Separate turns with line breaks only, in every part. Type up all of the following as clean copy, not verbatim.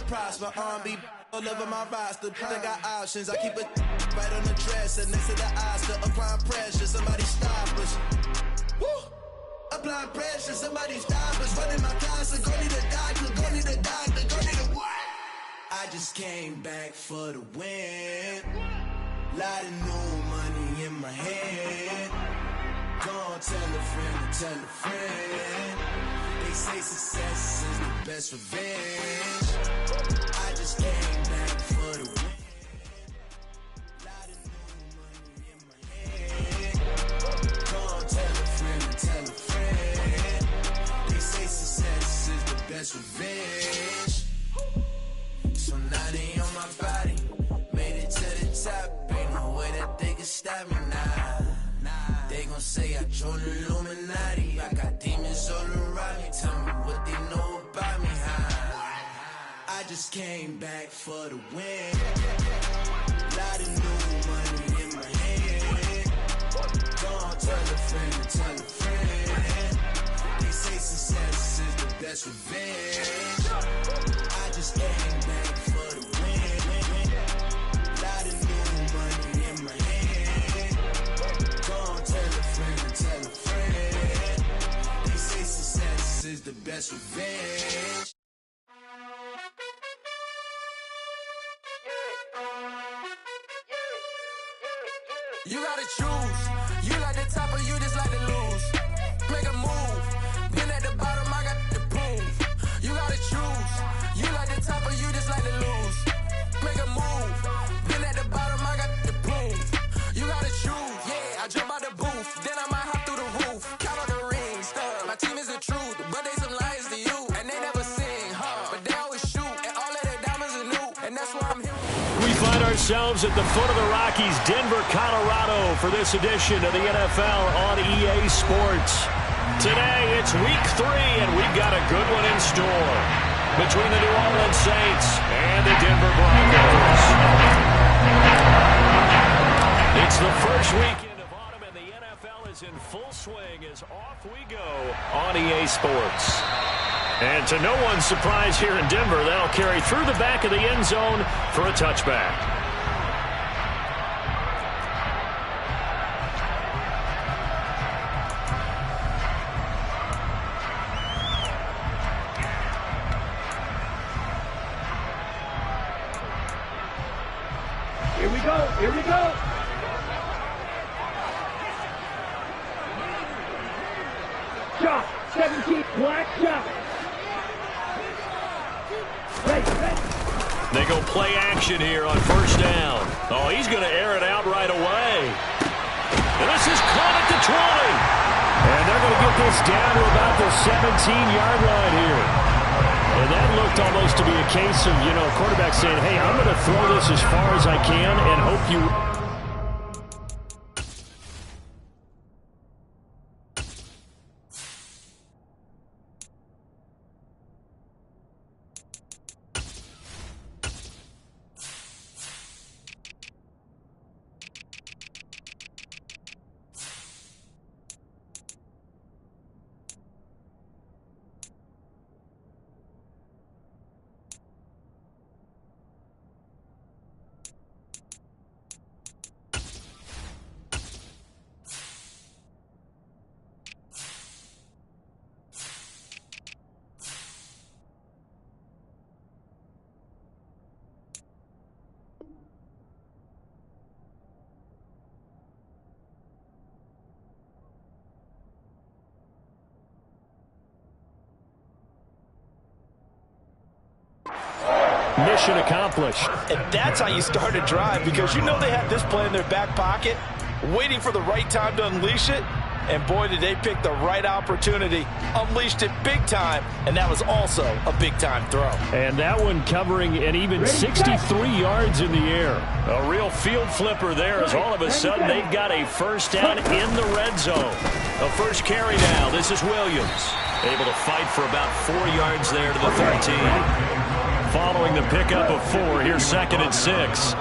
prosper. R&B all over my roster. They got options. I keep it right on the dresser next to the Oscar. Applying pressure, somebody stop us. Woo! Applying pressure, somebody stop us. Running my closet, go need a doctor, go need a doctor, go need a what? I just came back for the win. Lot of new money in my head. Gonna tell a friend to tell a friend. They say success is the best revenge. I just came back for the win. Lot of new money in my head. Gonna tell a friend to tell a friend. They say success is the best revenge. So now they on my body. Made it to the top. Ain't no way that they can stop me now. They gon' say I joined the Illuminati. I got demons all around me. Tell me what they know about me, huh? I just came back for the win. Lot of new money in my hand. Gonna tell a friend to tell a friend. They say success is the best revenge. I just came back for the win. Lot of new money in my hand. Gonna tell a friend to tell a friend. They say success is the best revenge. You gotta choose. You like the top or you just like to lose. Make a move. Been at the bottom, I got the proof. You gotta choose. You like the top or you just like to lose. Make a move. Been at the bottom, I got the proof. You gotta choose. Yeah, I jump out the booth. Then I might hop through the roof. Count all the rings. My team is the truth, but they some liars to you. And they never sing, but they always shoot. And all of their diamonds are new. And that's why I'm here.
We find ourselves at the foot of the Rockies, Denver, Colorado, for this edition of the NFL on EA Sports. Today, it's week 3, and we've got a good one in store between the New Orleans Saints and the Denver Broncos. It's the first weekend of autumn, and the NFL is in full swing as off we go on EA Sports. And to no one's surprise here in Denver, that'll carry through the back of the end zone for a touchback.
Here we go, here we go. Shot, 17, black shot.
They go play action here on first down. Oh, he's going to air it out right away. And this is caught at the 20. And they're going to get this down to about the 17-yard line here. And that looked almost to be a case of, quarterback saying, hey, I'm going to throw this as far as I can and hope you... Mission accomplished.
And that's how you start a drive, because you know they have this play in their back pocket, waiting for the right time to unleash it. And boy, did they pick the right opportunity. Unleashed it big time, and that was also a big-time throw.
And that one covering an even 63 yards in the air. A real field flipper there, as all of a sudden they've got a first down in the red zone. A first carry now. This is Williams. Able to fight for about 4 yards there to the 13. Following the pickup of 4, here's 2nd and 6.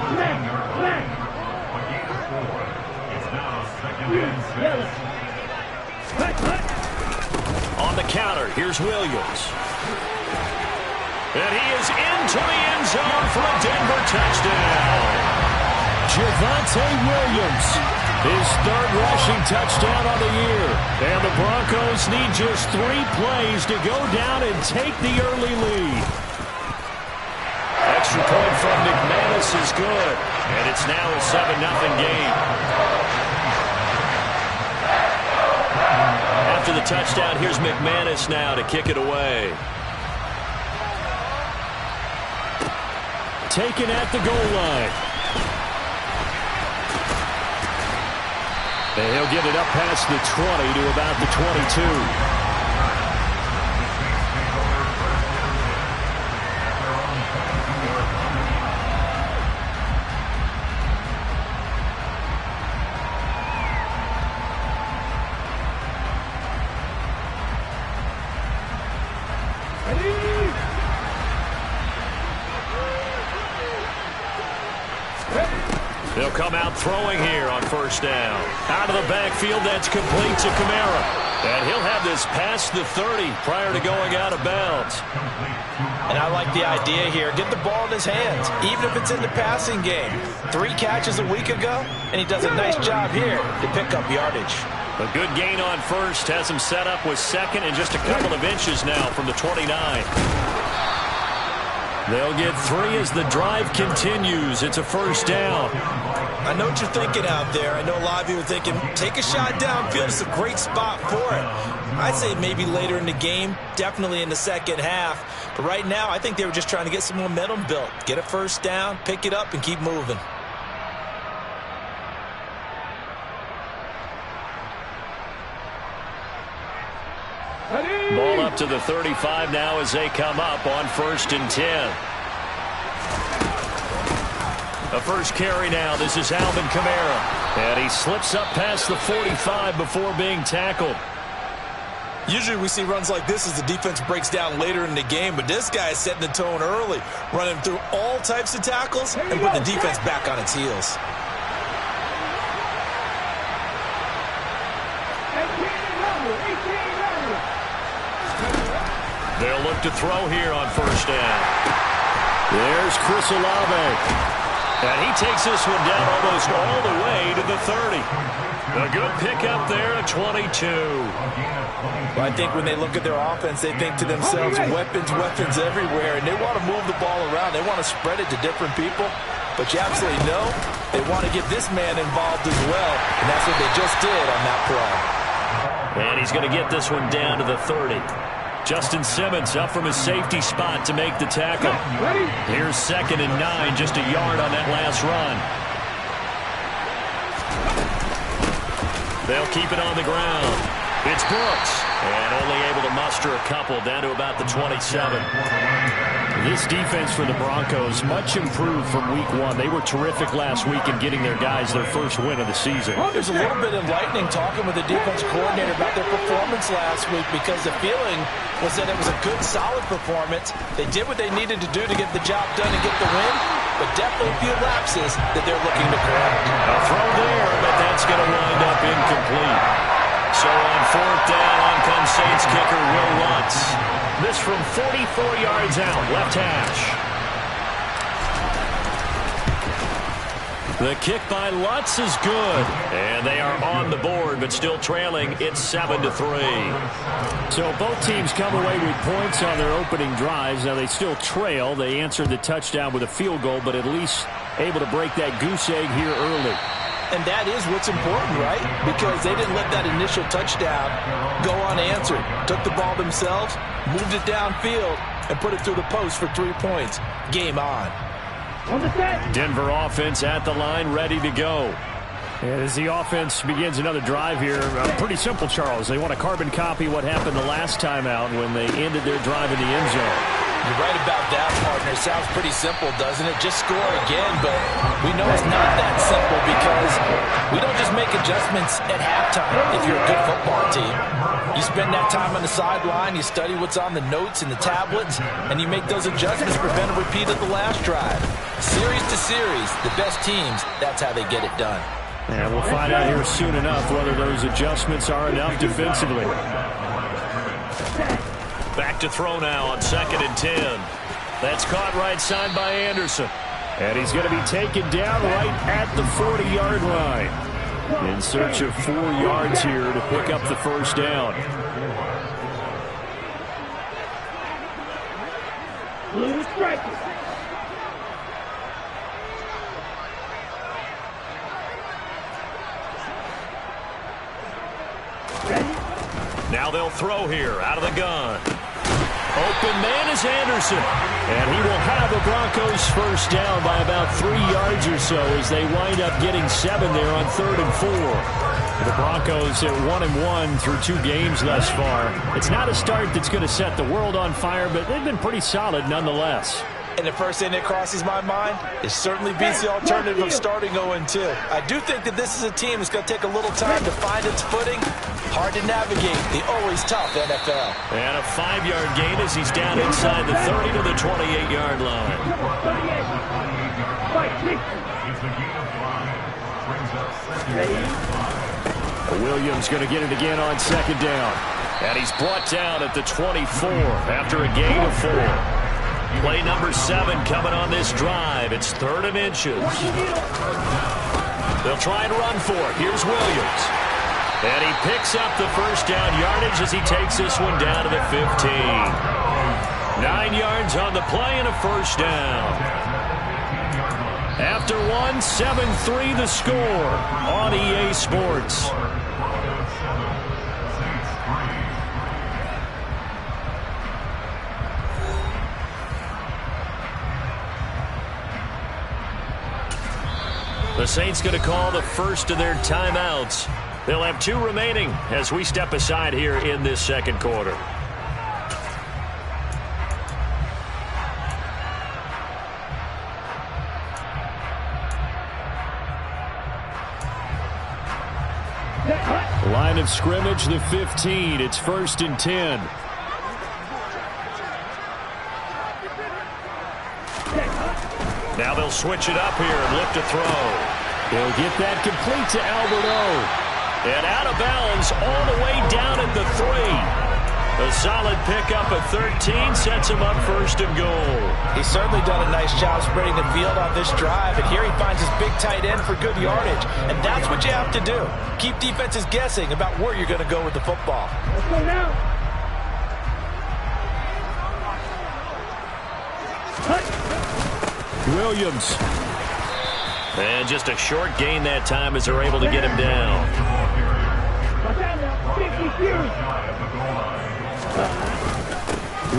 On the counter, here's Williams. And he is into the end zone for a Denver touchdown. Javonte Williams, his third rushing touchdown on the year. And the Broncos need just 3 plays to go down and take the early lead. Extra point from McManus is good. And it's now a 7-0 game. After the touchdown, here's McManus now to kick it away. Taken at the goal line. And he'll get it up past the 20 to about the 22. They'll come out throwing here on first down. Out of the backfield, that's complete to Kamara. And he'll have this past the 30 prior to going out of bounds.
And I like the idea here. Get the ball in his hands, even if it's in the passing game. 3 catches a week ago, and he does a nice job here to pick up yardage.
A good gain on first has him set up with second and just a couple of inches now from the 29. They'll get 3 as the drive continues. It's a first down.
I know what you're thinking out there. I know a lot of you are thinking, take a shot downfield. It's a great spot for it. I'd say maybe later in the game, definitely in the second half. But right now, I think they were just trying to get some momentum built. Get a first down, pick it up, and keep moving.
Ball up to the 35 now as they come up on 1st and 10. A first carry now. This is Alvin Kamara. And he slips up past the 45 before being tackled.
Usually we see runs like this as the defense breaks down later in the game, but this guy is setting the tone early, running through all types of tackles and putting the defense back on its heels.
They'll look to throw here on first down. There's Chris Olave. And he takes this one down almost all the way to the 30. A good pickup there at 22.
Well, I think when they look at their offense, they think to themselves, weapons everywhere, and they want to move the ball around. They want to spread it to different people. But you absolutely know they want to get this man involved as well, and that's what they just did on that play.
And he's going to get this one down to the 30. Justin Simmons up from his safety spot to make the tackle. Here's 2nd and 9, just a yard on that last run. They'll keep it on the ground. It's Brooks, and only able to muster a couple down to about the 27. This defense for the Broncos, much improved from week 1. They were terrific last week in getting their guys their first win of the season.
There's a little bit enlightening talking with the defensive coordinator about their performance last week, because the feeling was that it was a good, solid performance. They did what they needed to do to get the job done and get the win, but definitely a few lapses that they're looking to correct.
A throw there, but that's going to wind up incomplete. So on 4th down, on comes Saints kicker Will Lutz. This from 44 yards out, left hash. The kick by Lutz is good. And they are on the board, but still trailing. It's 7-3. So both teams come away with points on their opening drives. Now they still trail. They answered the touchdown with a field goal, but at least able to break that goose egg here early.
And that is what's important, right? Because they didn't let that initial touchdown go unanswered. Took the ball themselves, moved it downfield, and put it through the post for 3 points. Game on.
Denver offense at the line, ready to go. And as the offense begins another drive here, pretty simple, Charles. They want to carbon copy what happened the last time out when they ended their drive in the end zone.
You're right about that, partner. It sounds pretty simple, doesn't it? Just score again, but we know it's not that simple because we don't just make adjustments at halftime if you're a good football team. You spend that time on the sideline, you study what's on the notes and the tablets, and you make those adjustments, prevent a repeat of the last drive. Series to series, the best teams, that's how they get it done.
And we'll find out here soon enough whether those adjustments are enough defensively. Back to throw now on 2nd and 10. That's caught right side by Anderson. And he's going to be taken down right at the 40-yard line. In search of 4 yards here to pick up the first down.
Blue striker.
Now they'll throw here out of the gun. Open man is Anderson. And he will have the Broncos first down by about 3 yards or so as they wind up getting 7 there on 3rd and 4. The Broncos at 1-1 through 2 games thus far. It's not a start that's going to set the world on fire, but they've been pretty solid nonetheless.
And the first thing that crosses my mind, it certainly beats the alternative of starting 0-2. I do think that this is a team that's going to take a little time to find its footing. Hard to navigate the always tough NFL.
And a 5-yard gain as he's down inside the 30 to the 28-yard line. Williams going to get it again on 2nd down. And he's brought down at the 24 after a gain of 4. Play number 7 coming on this drive. It's 3rd and inches. They'll try and run for it. Here's Williams. And he picks up the first down yardage as he takes this one down to the 15. 9 yards on the play and a first down. After 1, 7-3 the score on EA Sports. The Saints going to call the first of their timeouts. They'll have 2 remaining as we step aside here in this second quarter. Line of scrimmage, the 15. It's 1st and 10. Now they'll switch it up here and look to throw. They'll get that complete to Albert O. And out of bounds all the way down at the 3. A solid pickup at 13 sets him up 1st and goal.
He's certainly done a nice job spreading the field on this drive, and here he finds his big tight end for good yardage. And that's what you have to do. Keep defenses guessing about where you're going to go with the football.
Let's go now.
Williams. And just a short gain that time as they're able to get him down.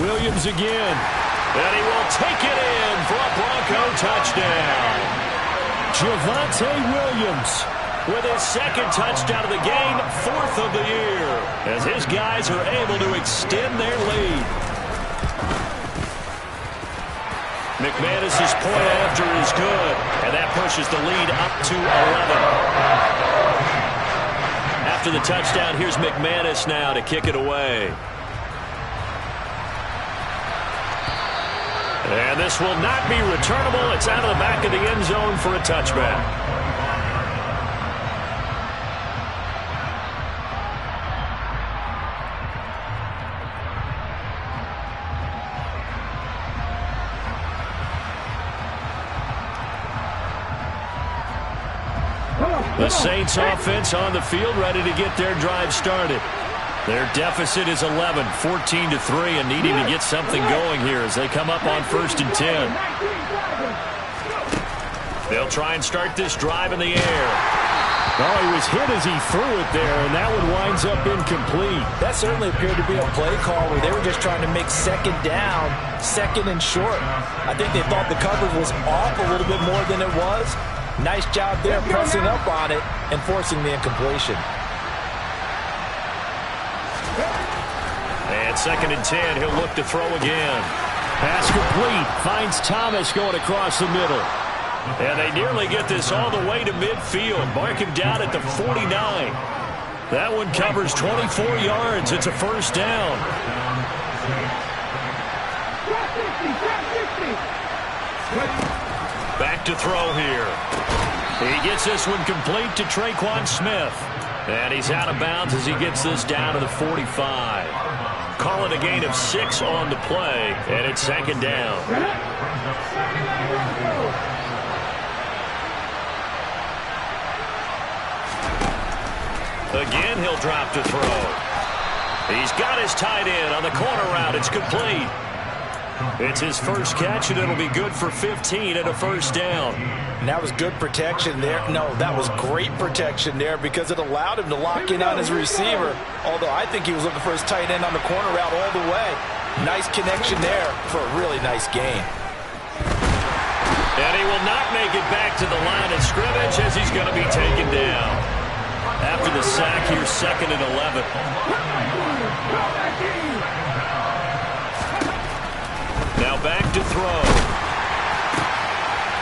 Williams again. And he will take it in for a Bronco touchdown. Javonte Williams with his 2nd touchdown of the game, 4th of the year, as his guys are able to extend their lead. McManus's point after is good, and that pushes the lead up to 11. After the touchdown, here's McManus now to kick it away. And this will not be returnable. It's out of the back of the end zone for a touchback. The Saints offense on the field ready to get their drive started. Their deficit is 11, 14-3, and needing to get something going here as they come up on 1st and 10. They'll try and start this drive in the air. Oh, he was hit as he threw it there, and that one winds up incomplete.
That certainly appeared to be a play call where they were just trying to make 2nd down, 2nd and short. I think they thought the coverage was off a little bit more than it was. Nice job there pressing up on it and forcing the incompletion.
And 2nd and 10, he'll look to throw again. Pass complete, finds Thomas going across the middle. And they nearly get this all the way to midfield. Mark him down at the 49. That one covers 24 yards. It's a first down. Back to throw here. He gets this one complete to Traquan Smith. And he's out of bounds as he gets this down to the 45. call it a gain of 6 on the play, and it's second down. Again, he'll drop to throw. He's got his tight end on the corner route. It's complete. It's his first catch, and it'll be good for 15 and a first down.
And that was good protection there. No, that was great protection there because it allowed him to lock in on his receiver, although I think he was looking for his tight end on the corner route all the way. Nice connection there for a really nice gain.
And he will not make it back to the line of scrimmage as he's going to be taken down. After the sack, here's second and 11. Now back to throw.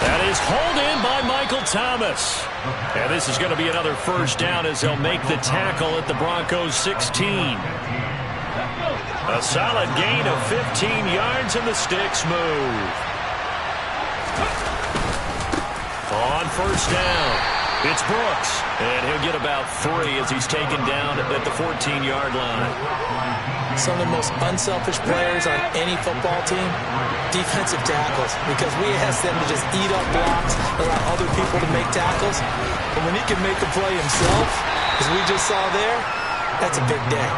That is hauled in by Michael Thomas. And this is going to be another first down as they'll make the tackle at the Broncos 16. A solid gain of 15 yards and the sticks move. On first down, it's Brooks. And he'll get about 3 as he's taken down at the 14-yard line.
Some of the most unselfish players on any football team, defensive tackles, because we ask them to just eat up blocks, allow other people to make tackles. But when he can make a play himself, as we just saw there, that's a big day.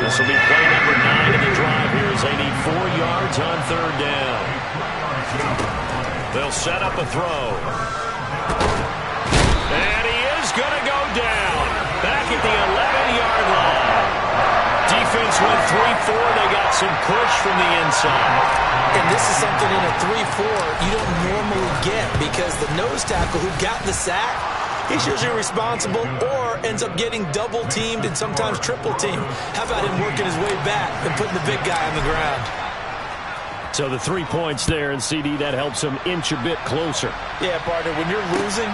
This will be play number 9 in the drive here as they need 4 yards on third down. They'll set up a throw. And he is going to go down back at the 11-yard line. Defense went 3-4. They got some push from the inside.
And this is something in a 3-4 you don't normally get because the nose tackle who got the sack, he's usually responsible or ends up getting double-teamed and sometimes triple-teamed. How about him working his way back and putting the big guy on the ground?
So the 3 points there, and CD, that helps him inch a bit closer.
Yeah, partner, when you're losing,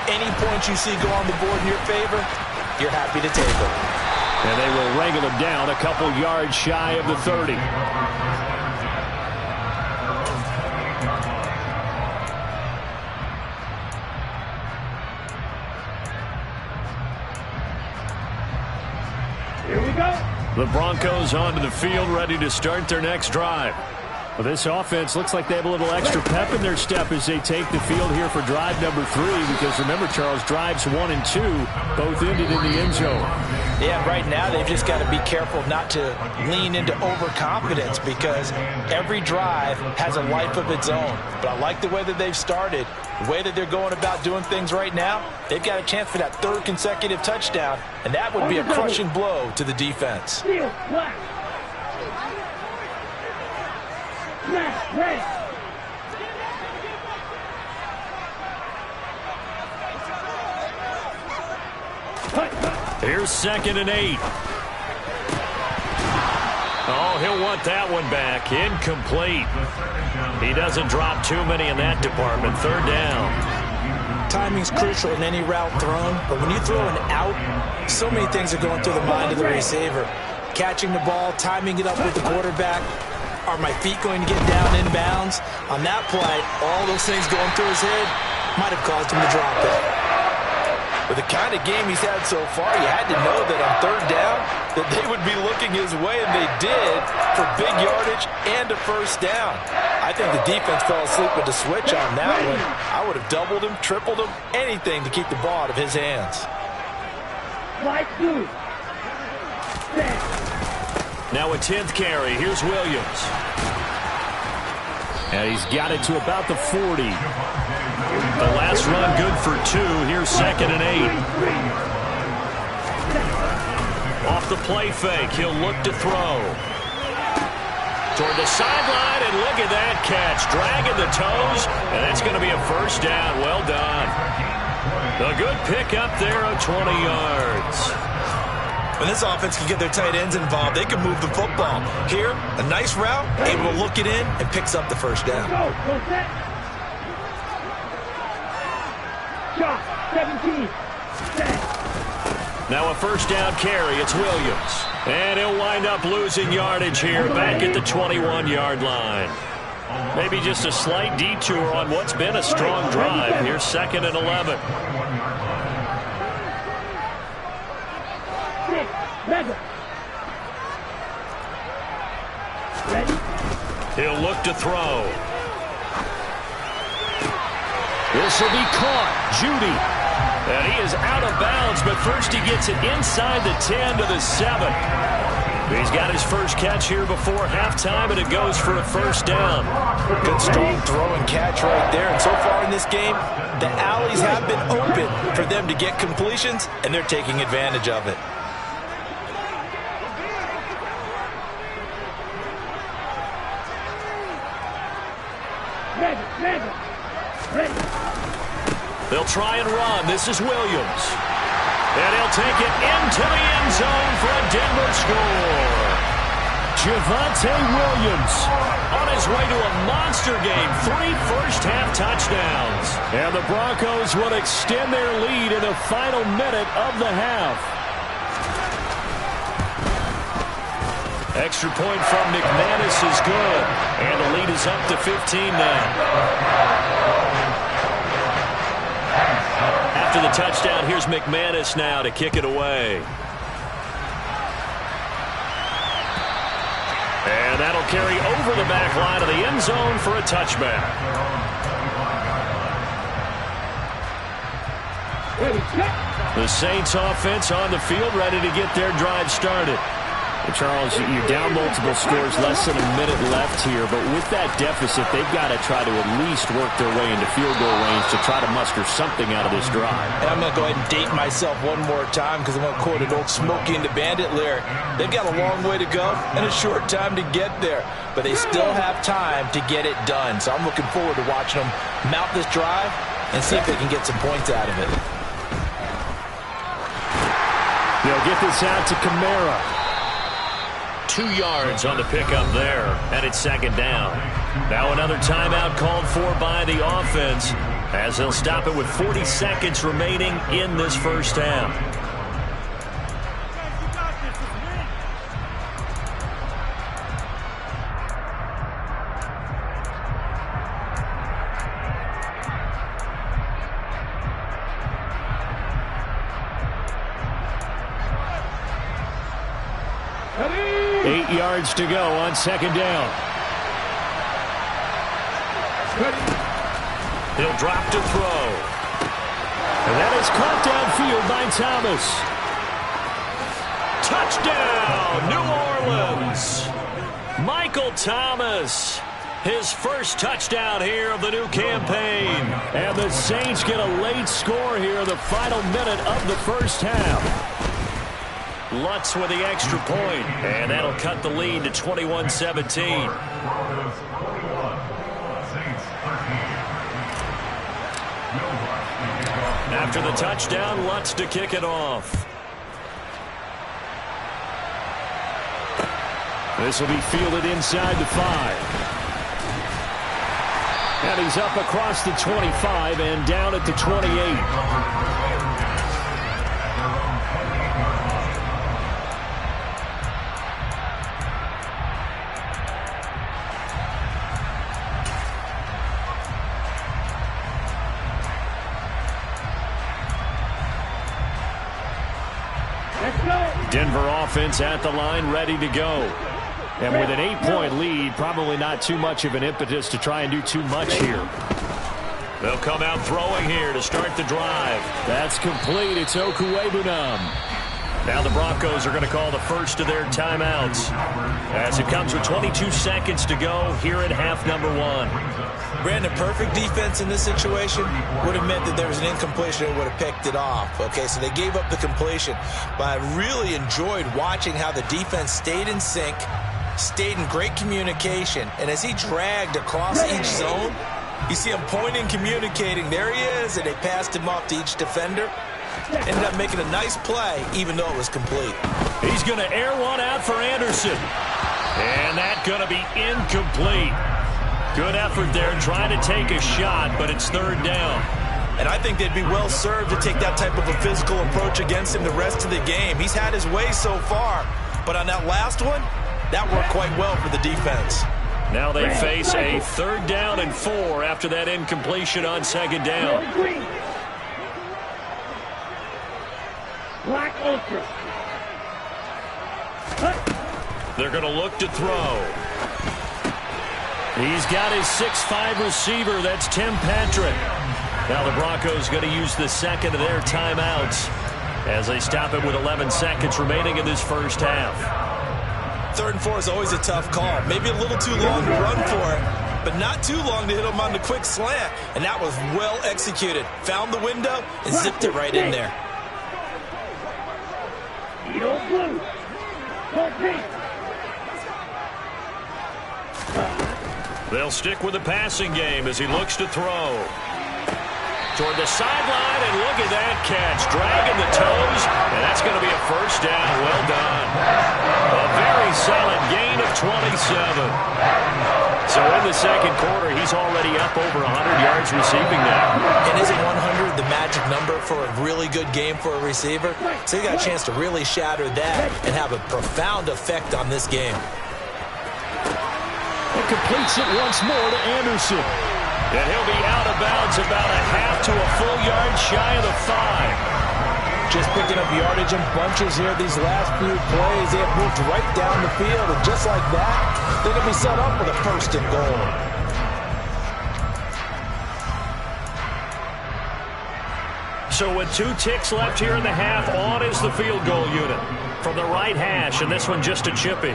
any points you see go on the board in your favor, you're happy to take them.
And they will wrangle him down a couple yards shy of the 30.
Here we go.
The Broncos onto the field, ready to start their next drive. Well, this offense looks like they have a little extra pep in their step as they take the field here for drive number 3, because remember, Charles, drives 1 and 2 both ended in the end zone.
Yeah, right now they've just got to be careful not to lean into overconfidence because every drive has a life of its own. But I like the way that they've started, the way that they're going about doing things right now. They've got a chance for that 3rd consecutive touchdown, and that would be a crushing blow to the defense.
Here's second and 8. Oh, he'll want that one back. Incomplete. He doesn't drop too many in that department. Third down.
Timing's crucial in any route thrown, but when you throw an out, so many things are going through the mind of the receiver. Catching the ball, timing it up with the quarterback. Are my feet going to get down inbounds? On that play, all those things going through his head might have caused him to drop it.
With the kind of game he's had so far, you had to know that on third down that they would be looking his way, and they did, for big yardage and a first down. I think the defense fell asleep with the switch on that one. I would have doubled him, tripled him, anything to keep the ball out of his hands.
Now a 10th carry. Here's Williams. And he's got it to about the 40. The last run good for 2. Here's second and 8. Off the play fake, he'll look to throw. Toward the sideline, and look at that catch. Dragging the toes, and that's going to be a first down. Well done. A good pickup there of 20 yards.
When this offense can get their tight ends involved, they can move the football. Here, a nice route, able to look it in, and picks up the first down.
Go set. Shot, 17. Set.
Now a first down carry. It's Williams. And he'll wind up losing yardage here back at the 21-yard line. Maybe just a slight detour on what's been a strong drive. Here's second and 11. He'll look to throw. This will be caught. Judy. And he is out of bounds, but first he gets it inside the 10 to the 7. He's got his first catch here before halftime, and it goes for a first down.
Good, strong throw and catch right there. And so far in this game, the alleys have been open for them to get completions, and they're taking advantage of it.
They'll try and run. This is Williams. And he'll take it into the end zone for a Denver score. Javonte Williams on his way to a monster game. 3 first-half touchdowns. And the Broncos will extend their lead in the final minute of the half. Extra point from McManus is good. And the lead is up to 15 now. After the touchdown, here's McManus now to kick it away. And that'll carry over the back line of the end zone for a touchback. The Saints offense on the field, ready to get their drive started.
Charles, you're down multiple scores, less than a minute left here, but with that deficit, they've got to try to at least work their way into field goal range to try to muster something out of this drive.
And I'm going to go ahead and date myself one more time because I'm going to quote an old Smokey and the Bandit lyric. They've got a long way to go and a short time to get there, but they still have time to get it done. So I'm looking forward to watching them mount this drive and see if they can get some points out of it.
They'll get this out to Kamara. 2 yards on the pickup there, and it's second down. Now another timeout called for by the offense as they'll stop it with 40 seconds remaining in this first half. To go on second down. He'll drop to throw. And that is caught downfield by Thomas. Touchdown, New Orleans. Michael Thomas. His first touchdown here of the new campaign. And the Saints get a late score here in the final minute of the first half. Lutz with the extra point, and that'll cut the lead to 21-17. After the touchdown, Lutz to kick it off. This will be fielded inside the 5. And he's up across the 25 and down at the 28. Denver offense at the line, ready to go. And with an 8-point lead, probably not too much of an impetus to try and do too much here. They'll come out throwing here to start the drive. That's complete. It's Okuwebunam. Now the Broncos are going to call the first of their timeouts as it comes with 22 seconds to go here at half number 1.
Brandon, perfect defense in this situation would have meant that there was an incompletion and would have picked it off. Okay, so they gave up the completion. But I really enjoyed watching how the defense stayed in sync, stayed in great communication. And as he dragged across each zone, you see him pointing, communicating. There he is, and they passed him off to each defender. Ended up making a nice play, even though it was complete.
He's going to air one out for Anderson. And that's going to be incomplete. Good effort there, trying to take a shot, but it's third down.
And I think they'd be well served to take that type of a physical approach against him the rest of the game. He's had his way so far, but on that last one, that worked quite well for the defense.
Now they face a 3rd down and 4 after that incompletion on second down.
Black Ultra.
They're going to look to throw. He's got his 6'5" receiver. That's Tim Patrick. Now the Broncos going to use the second of their timeouts as they stop it with 11 seconds remaining in this first half.
3rd and 4 is always a tough call. Maybe a little too long to run for it, but not too long to hit him on the quick slant. And that was well executed. Found the window and zipped it right in there.
They'll stick with the passing game as he looks to throw. Toward the sideline, and look at that catch. Dragging the toes, and that's going to be a first down. Well done. A very solid gain of 27. So in the second quarter, he's already up over 100 yards receiving now.
And isn't 100 the magic number for a really good game for a receiver? So he got a chance to really shatter that and have a profound effect on this game.
He completes it once more to Anderson. And he'll be out of bounds about a half to a full yard shy of the 5.
Just picking up yardage in bunches here these last few plays. They have moved right down the field, and just like that, they're going to be set up with a 1st and goal.
So with 2 ticks left here in the half, on is the field goal unit from the right hash, and this one just a chippy.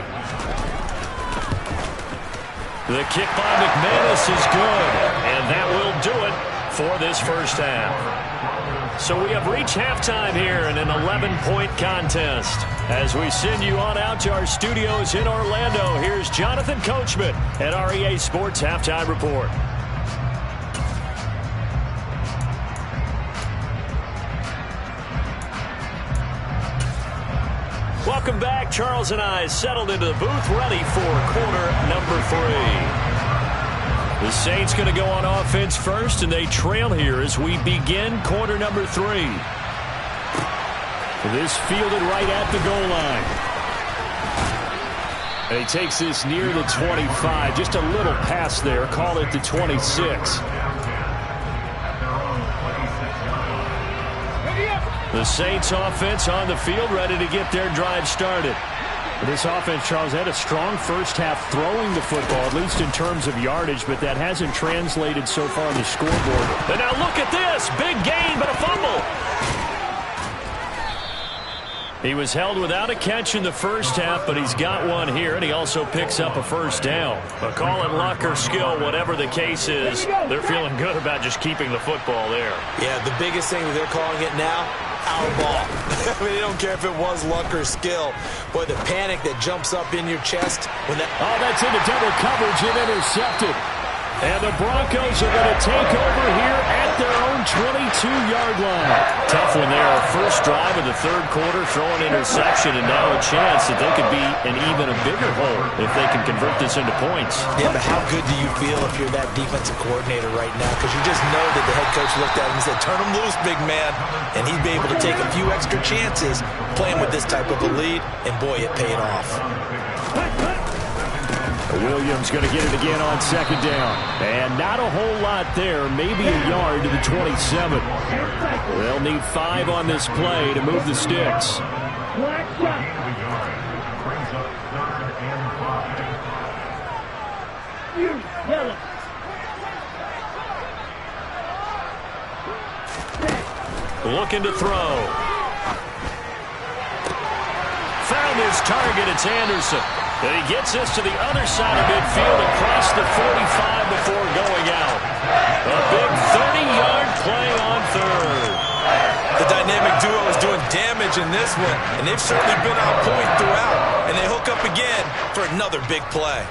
The kick by McManus is good, and that will do it for this first half. So we have reached halftime here in an 11-point contest. As we send you on out to our studios in Orlando, here's Jonathan Coachman at REA Sports Halftime Report. Welcome back. Charles and I settled into the booth, ready for quarter number 3. The Saints going to go on offense first, and they trail here as we begin quarter number 3. This fielded right at the goal line. And he takes this near the 25. Just a little pass there. Call it the 26. The Saints offense on the field, ready to get their drive started. This offense, Charles, had a strong first half throwing the football, at least in terms of yardage, but that hasn't translated so far on the scoreboard. And now look at this. Big gain, but a fumble. He was held without a catch in the first half, but he's got one here, and he also picks up a first down. But call it luck or skill, whatever the case is, they're feeling good about just keeping the football there.
Yeah, the biggest thing that they're calling it now, our ball. I mean, they don't care if it was luck or skill. Boy, the panic that jumps up in your chest when that...
Oh, that's into double coverage and intercepted. And the Broncos are going to take over here at their own 22-yard line. Tough one there. First drive of the third quarter, throwing interception, and now a chance that they could be in even a bigger hole if they can convert this into points.
Yeah, but how good do you feel if you're that defensive coordinator right now? Because you just know that the head coach looked at him and said, turn him loose, big man. And he'd be able to take a few extra chances playing with this type of a lead, and boy, it paid off.
Williams going to get it again on second down. And not a whole lot there, maybe a yard to the 27. They'll need 5 on this play to move the sticks. Looking to throw. Found his target, it's Anderson. And he gets this to the other side of midfield across the 45 before going out. A big 30-yard play on third.
The dynamic duo is doing damage in this one, and they've certainly been on point throughout. And they hook up again for another big play.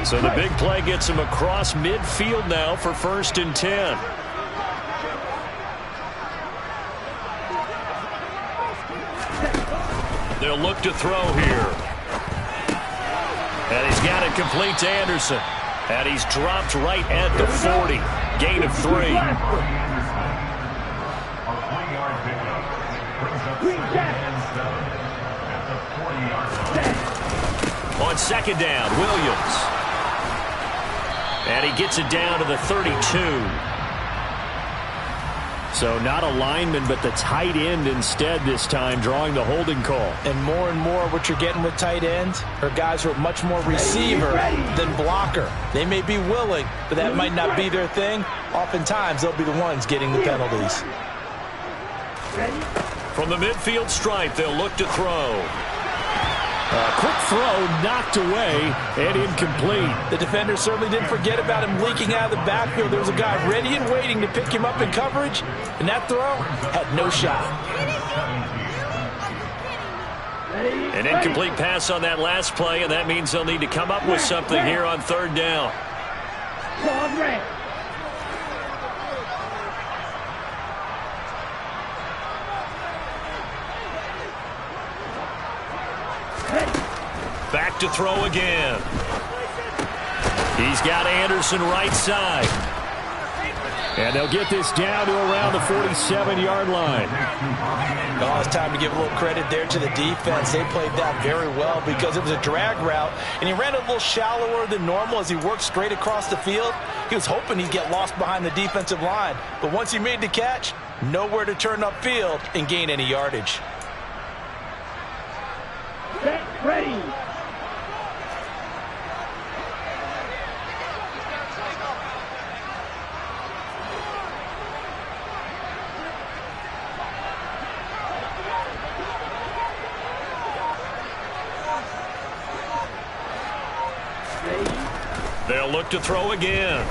So the big play gets him across midfield now for 1st and 10. They'll look to throw here. And he's got it complete to Anderson. And he's dropped right at the 40. Gain of 3. On second down, Williams. And he gets it down to the 32. So not a lineman, but the tight end instead this time, drawing the holding call.
And more what you're getting with tight ends are guys who are much more receiver than blocker. They may be willing, but that might not be their thing. Oftentimes, they'll be the ones getting the penalties.
From the midfield stripe, they'll look to throw. A quick throw knocked away and incomplete.
The defender certainly didn't forget about him leaking out of the backfield. There was a guy ready and waiting to pick him up in coverage, and that throw had no shot.
An incomplete pass on that last play, and that means they'll need to come up with something here on third down. Back to throw again. He's got Anderson right side. And they'll get this down to around the 47-yard line.
Oh, it's time to give a little credit there to the defense. They played that very well because it was a drag route, and he ran a little shallower than normal as he worked straight across the field. He was hoping he'd get lost behind the defensive line, but once he made the catch, nowhere to turn upfield and gain any yardage.
Set, ready.
They'll look to throw again.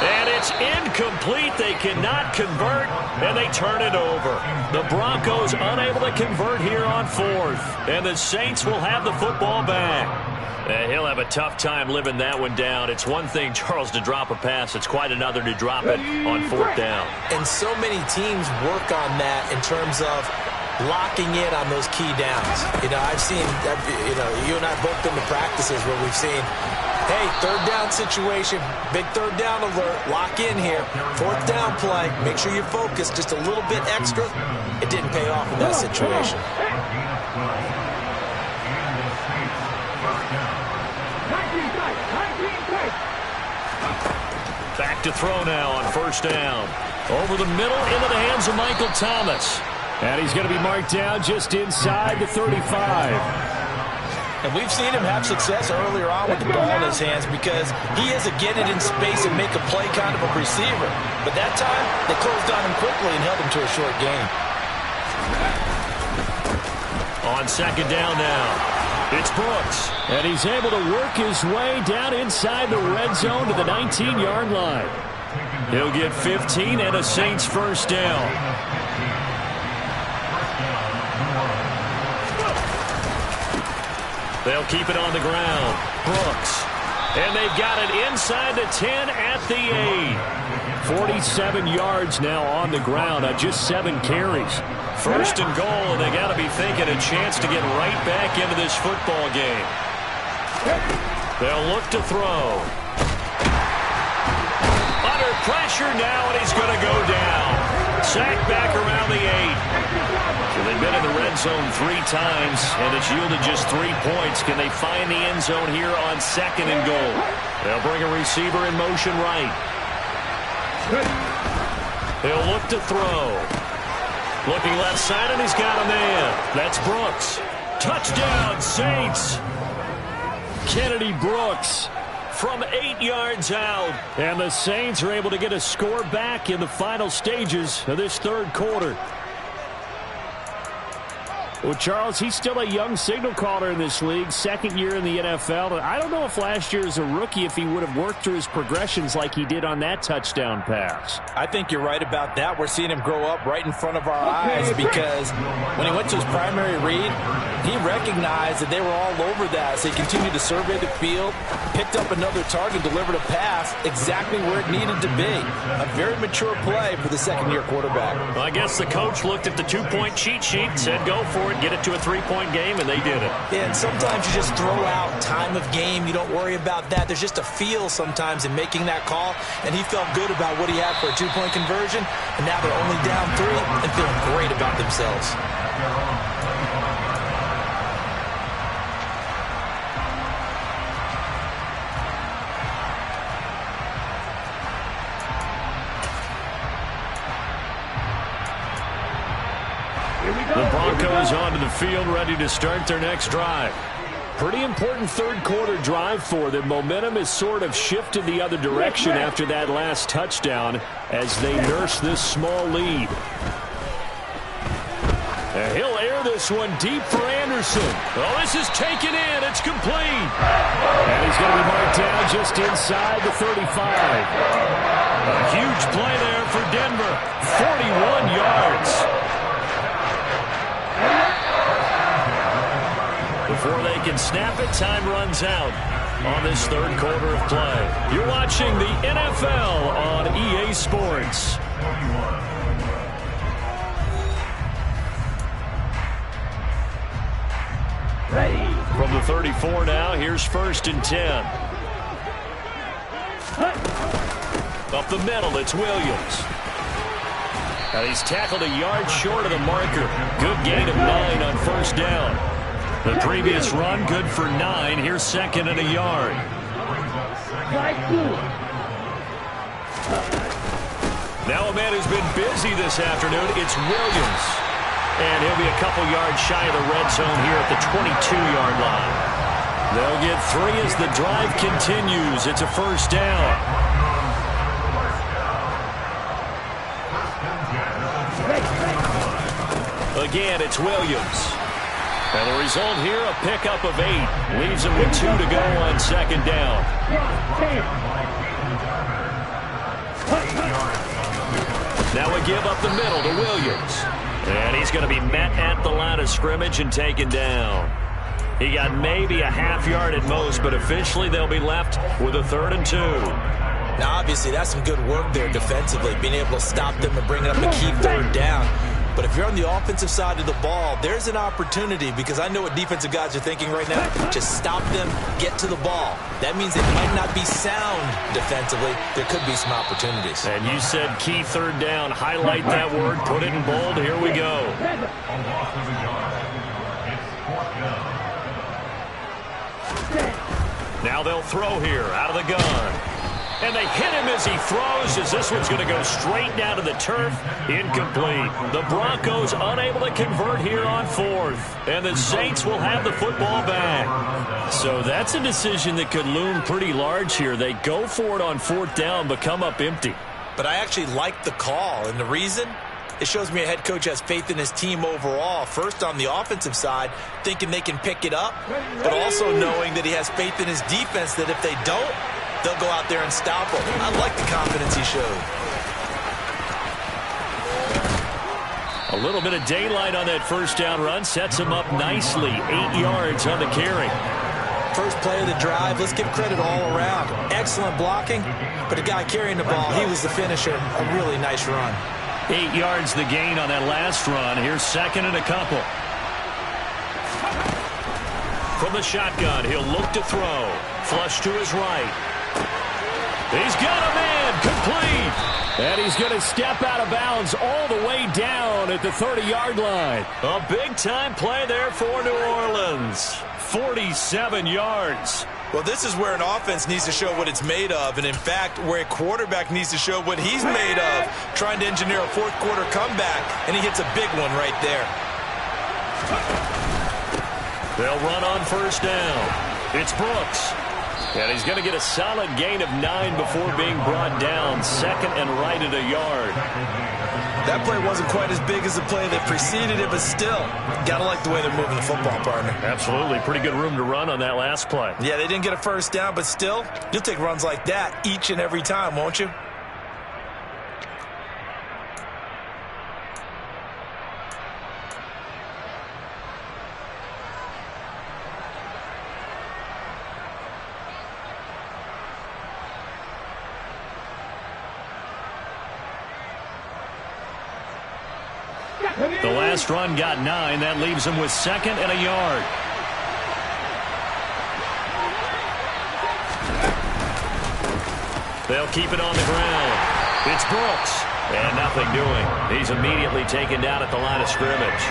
And it's incomplete. They cannot convert, and they turn it over. The Broncos unable to convert here on fourth, and the Saints will have the football back. He'll have a tough time living that one down. It's one thing, Charles, to drop a pass. It's quite another to drop it on fourth down.
And so many teams work on that in terms of locking in on those key downs. I've seen, you and I both been to practices where we've seen, hey, third down situation, big third down alert, lock in here, fourth down play, make sure you're focused just a little bit extra. It didn't pay off in that situation.
Back to throw now on first down. Over the middle into the hands of Michael Thomas. And he's going to be marked down just inside the 35.
And we've seen him have success earlier on with the ball in his hands because he is a get it in space and make a play kind of a receiver. But that time, they closed on him quickly and held him to a short gain.
On second down now, it's Brooks. And he's able to work his way down inside the red zone to the 19-yard line. He'll get 15 and a Saints first down. They'll keep it on the ground. Brooks. And they've got it inside the 10 at the 8. 47 yards now on the ground on just 7 carries. First and goal, and they got to be thinking a chance to get right back into this football game. They'll look to throw. Under pressure now, and he's going to go down. Sacked back around the 8. So they've been in the red zone 3 times, and it's yielded just 3 points. Can they find the end zone here on second and goal? They'll bring a receiver in motion right. They'll look to throw. Looking left side, and he's got a man. That's Brooks. Touchdown, Saints. Kennedy Brooks from 8 yards out. And the Saints are able to get a score back in the final stages of this third quarter. Well, Charles, he's still a young signal caller in this league, second year in the NFL. I don't know if last year as a rookie if he would have worked through his progressions like he did on that touchdown pass.
I think you're right about that. We're seeing him grow up right in front of our eyes because when he went to his primary read, he recognized that they were all over that. So he continued to survey the field, picked up another target, delivered a pass exactly where it needed to be. A very mature play for the second-year quarterback.
Well, I guess the coach looked at the 2-point cheat sheet, said go for it, get it to a 3-point game, and they did it.
Yeah, and sometimes you just throw out time of game. You don't worry about that. There's just a feel sometimes in making that call, and he felt good about what he had for a 2-point conversion, and now they're only down 3 and feeling great about themselves.
The Broncos onto the field, ready to start their next drive. Pretty important third quarter drive for them. Momentum has sort of shifted the other direction after that last touchdown as they nurse this small lead. And he'll air this one deep for Anderson. Oh, this is taken in. It's complete. And he's going to be marked down just inside the 35. A huge play there for Denver. 41 yards. Before they can snap it, time runs out on this third quarter of play. You're watching the NFL on EA Sports.
Ready.
From the 34 now, here's 1st and 10. Up the middle, it's Williams. And he's tackled a yard short of the marker. Good gain of 9 on 1st down. The previous run, good for 9. Here's 2nd and a yard. Now a man who's been busy this afternoon, it's Williams. And he'll be a couple yards shy of the red zone here at the 22-yard line. They'll get 3 as the drive continues. It's a 1st down. Again, it's Williams. And the result here, a pickup of 8. Leaves him with 2 to go on 2nd down. Now a give up the middle to Williams. And he's going to be met at the line of scrimmage and taken down. He got maybe a half yard at most, but officially they'll be left with a 3rd and 2.
Now, obviously, that's some good work there defensively, being able to stop them and bring up a key 3rd down. But if you're on the offensive side of the ball, there's an opportunity, because I know what defensive guys are thinking right now. Just stop them, get to the ball. That means they might not be sound defensively. There could be some opportunities.
And you said key 3rd down. Highlight that word. Put it in bold. Here we go. Now they'll throw here out of the gun. And they hit him as he throws, as this one's going to go straight down to the turf. Incomplete. The Broncos unable to convert here on 4th. And the Saints will have the football back. So that's a decision that could loom pretty large here. They go for it on 4th down, but come up empty.
But I actually like the call. And the reason? It shows me a head coach has faith in his team overall. First on the offensive side, thinking they can pick it up. But also knowing that he has faith in his defense that if they don't, they'll go out there and stop him. I like the confidence he showed.
A little bit of daylight on that 1st down run sets him up nicely. 8 yards on the carry.
First play of the drive, let's give credit all around. Excellent blocking, but the guy carrying the ball, he was the finisher. A really nice run.
8 yards the gain on that last run. Here's 2nd and a couple. From the shotgun, he'll look to throw. Flush to his right. He's got a man, complete. And he's going to step out of bounds all the way down at the 30-yard line. A big-time play there for New Orleans. 47 yards.
Well, this is where an offense needs to show what it's made of, and in fact, where a quarterback needs to show what he's made of, trying to engineer a 4th quarter comeback, and he hits a big one right there.
They'll run on 1st down. It's Brooks. And he's going to get a solid gain of 9 before being brought down. 2nd and right at a yard.
That play wasn't quite as big as the play that preceded it, but still, got to like the way they're moving the football, partner.
Absolutely. Pretty good room to run on that last play.
Yeah, they didn't get a 1st down, but still, you'll take runs like that each and every time, won't you?
The last run got 9. That leaves him with 2nd and a yard. They'll keep it on the ground. It's Brooks. And nothing doing. He's immediately taken down at the line of scrimmage.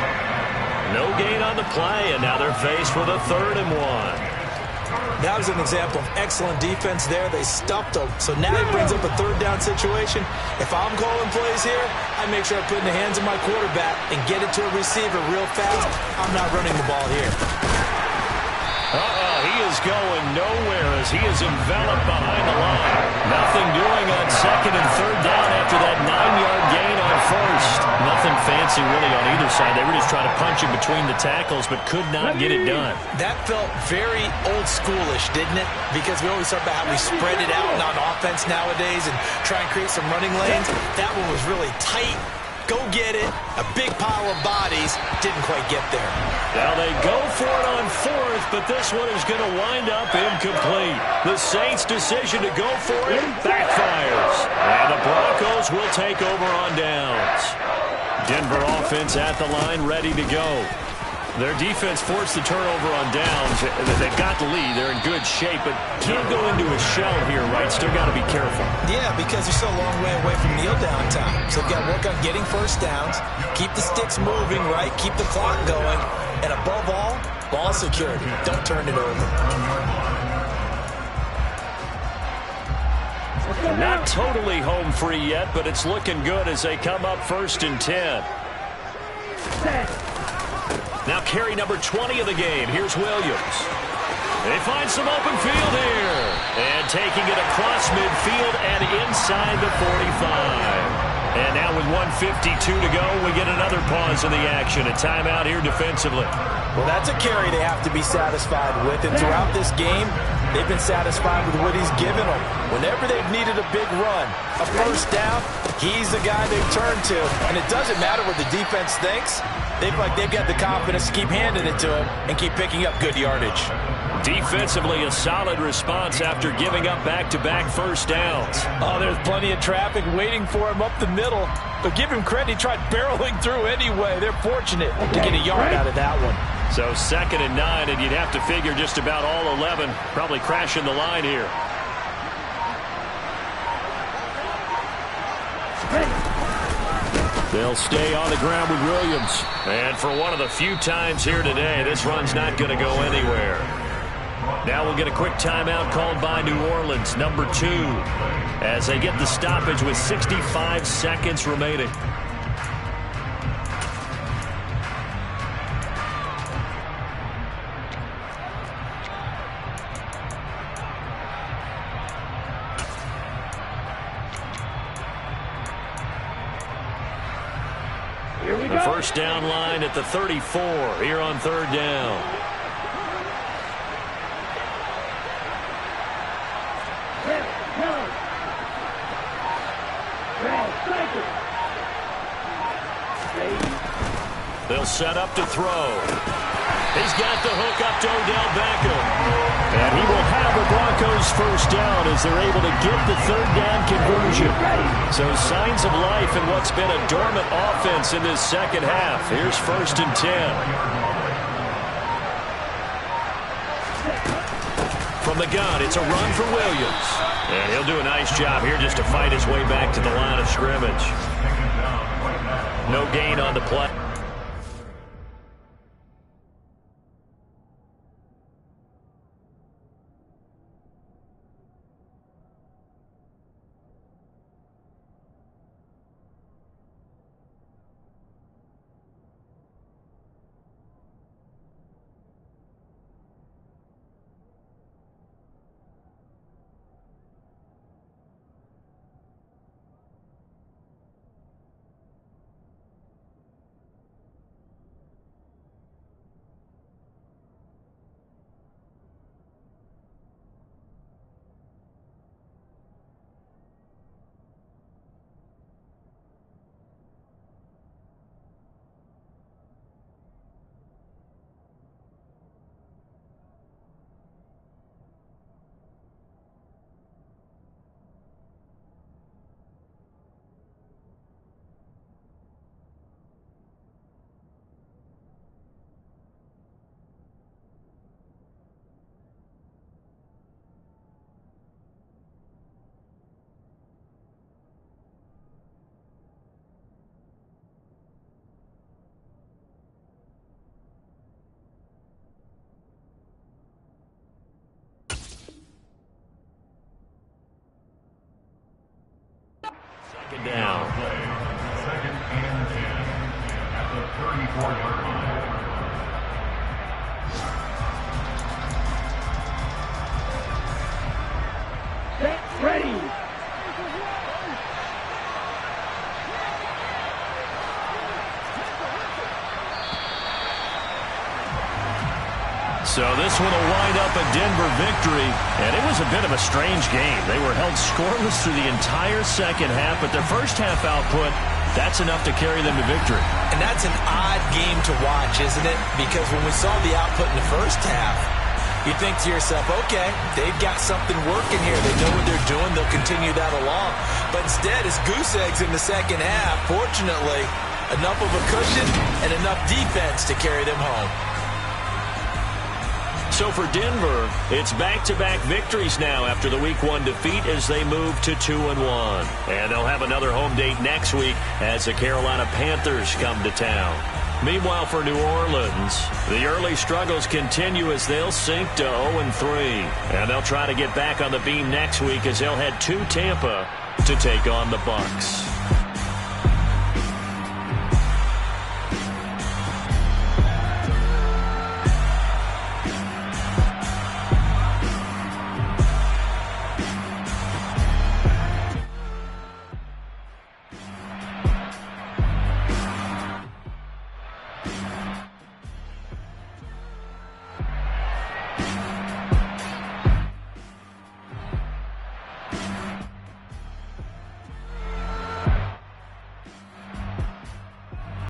No gain on the play, and now they're faced with a 3rd and 1.
That was an example of excellent defense there. They stuffed them. So now it brings up a third down situation. If I'm calling plays here, I make sure I put it in the hands of my quarterback and get it to a receiver real fast. I'm not running the ball here.
He is going nowhere as he is enveloped behind the line. Nothing doing on second and third down after that 9-yard gain on first. Nothing fancy really on either side. They were just trying to punch in between the tackles but could not get it done.
That felt very old schoolish, didn't it? Because we always talk about how we spread it out on offense nowadays and try and create some running lanes. That one was really tight. Go get it. A big pile of bodies. Didn't quite get there.
Now they go for it on fourth, but this one is going to wind up incomplete. The Saints' decision to go for it backfires. And the Broncos will take over on downs. Denver offense at the line, ready to go. Their defense forced the turnover on downs. They've got the lead. They're in good shape, but can't go into a shell here, right? Still got to be careful.
Yeah, because they're still a long way away from kneel down time. So they've got to work on getting first downs, keep the sticks moving, right? Keep the clock going. And above all, ball security. Don't turn it over.
Not totally home free yet, but it's looking good as they come up 1st and 10. Now carry number 20 of the game. Here's Williams. They find some open field here. And taking it across midfield and inside the 45. And now with 1:52 to go, we get another pause in the action. A timeout here defensively.
Well, that's a carry they have to be satisfied with. And throughout this game, they've been satisfied with what he's given them. Whenever they've needed a big run, a first down, he's the guy they've turned to. And it doesn't matter what the defense thinks. They've got the confidence to keep handing it to him and keep picking up good yardage.
Defensively, a solid response after giving up back-to-back first downs.
Oh, there's plenty of traffic waiting for him up the middle. But give him credit, he tried barreling through anyway. They're fortunate to get a yard out of that one.
So 2nd and 9, and you'd have to figure just about all 11 probably crashing the line here. They'll stay on the ground with Williams. And for one of the few times here today, this run's not going to go anywhere. Now we'll get a quick timeout called by New Orleans, number 2, as they get the stoppage with 65 seconds remaining. The first down line at the 34 here on 3rd down. They'll set up to throw. He's got the hook up to Odell Beckham. And he will have the Broncos first down as they're able to get the 3rd down conversion. So signs of life in what's been a dormant offense in this second half. Here's 1st and 10. From the gun, it's a run for Williams. And he'll do a nice job here just to fight his way back to the line of scrimmage. No gain on the play.
Set, ready.
So this one will wind up a Denver victory, and it was a bit of a strange game. They were held scoreless through the entire second half, but their first half output, that's enough to carry them to victory.
And that's an odd game to watch, isn't it? Because when we saw the output in the first half, you think to yourself, okay, they've got something working here. They know what they're doing. They'll continue that along. But instead, it's goose eggs in the second half. Fortunately, enough of a cushion and enough defense to carry them home.
So for Denver, it's back-to-back victories now after the Week 1 defeat as they move to 2-1. And they'll have another home date next week as the Carolina Panthers come to town. Meanwhile, for New Orleans, the early struggles continue as they'll sink to 0-3. And they'll try to get back on the beam next week as they'll head to Tampa to take on the Bucs.